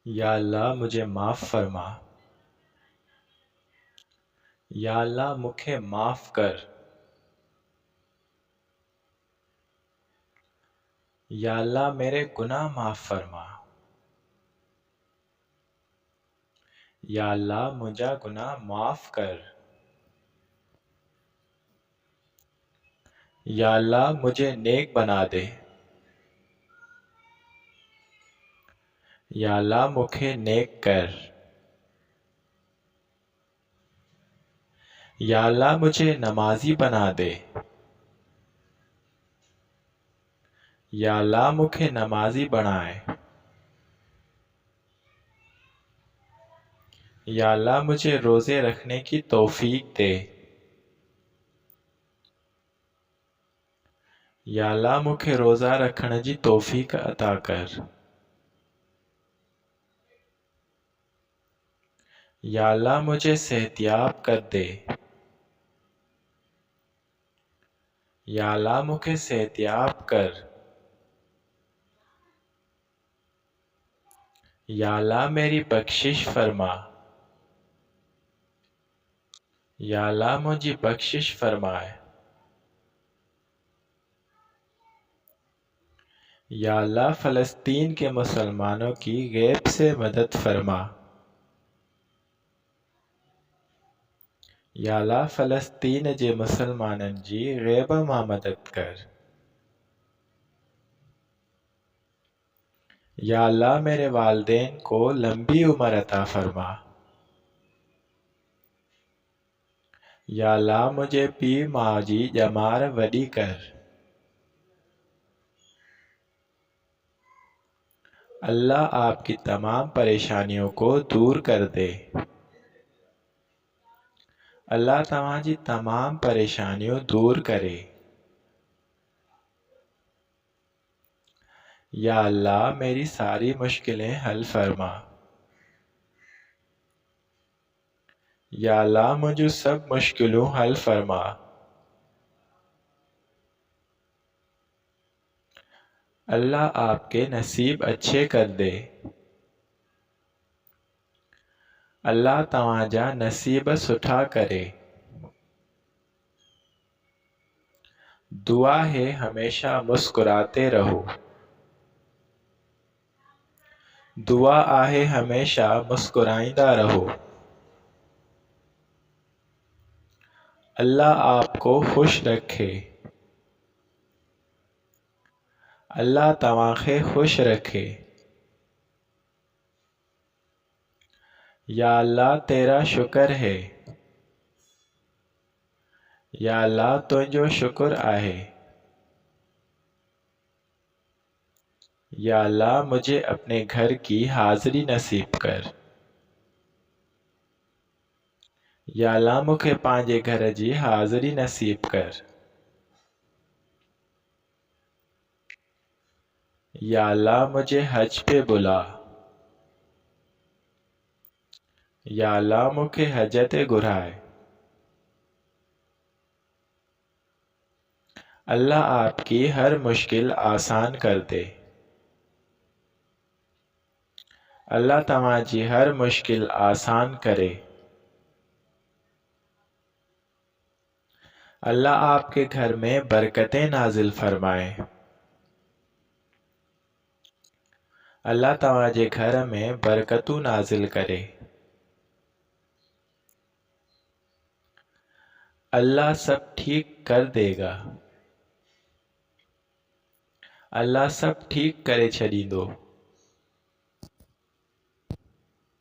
یا اللہ مجھے معاف فرما۔ یا اللہ مکھے معاف کر۔ یا اللہ میرے گناہ معاف فرما۔ یا اللہ مجھا گناہ معاف کر۔ یا اللہ مجھے نیک بنا دے۔ یا اللہ مکھے نیک کر۔ یا اللہ مجھے نمازی بنا دے۔ یا اللہ مکھے نمازی بنائے۔ یا اللہ مجھے روزے رکھنے کی توفیق دے۔ یا اللہ مکھے روزہ رکھنے کی توفیق عطا کر۔ یا اللہ مجھے صحتیاب کر دے۔ یا اللہ مکھے صحتیاب کر۔ یا اللہ میری بخشش فرما۔ یا اللہ مجھے بخشش فرمائے۔ یا اللہ فلسطین کے مسلمانوں کی غیب سے مدد فرما۔ یا اللہ فلسطین جے مسلمانن جی غیب ماں مدد کر۔ یا اللہ میرے والدین کو لمبی عمر عطا فرما۔ یا اللہ مجھے پی ماں جی جمار وڈی کر۔ اللہ آپ کی تمام پریشانیوں کو دور کر دے۔ اللہ تمہاری تمام پریشانیوں دور کرے۔ یا اللہ میری ساری مشکلیں حل فرما۔ یا اللہ مجھے سب مشکلوں حل فرما۔ اللہ آپ کے نصیب اچھے کر دے۔ اللہ تمہارا نصیب سٹھا کرے۔ دعا ہے ہمیشہ مسکراتے رہو۔ دعا ہے ہمیشہ مسکرائندہ رہو۔ اللہ آپ کو خوش رکھے۔ اللہ تمہیں خوش رکھے۔ یا اللہ تیرا شکر ہے۔ یا اللہ تجھو شکر آہے۔ یا اللہ مجھے اپنے گھر کی حاضری نصیب کر۔ یا اللہ مکھے پانجے گھر جی حاضری نصیب کر۔ یا اللہ مجھے حج پہ بلا۔ یا اللہ مکھے حج تے گھرائے۔ اللہ آپ کی ہر مشکل آسان کر دے۔ اللہ تمہاری ہر مشکل آسان کرے۔ اللہ آپ کے گھر میں برکتیں نازل فرمائے۔ اللہ تمہارے گھر میں برکتوں نازل کرے۔ اللہ سب ٹھیک کر دے گا۔ اللہ سب ٹھیک کرے چھڑیندو۔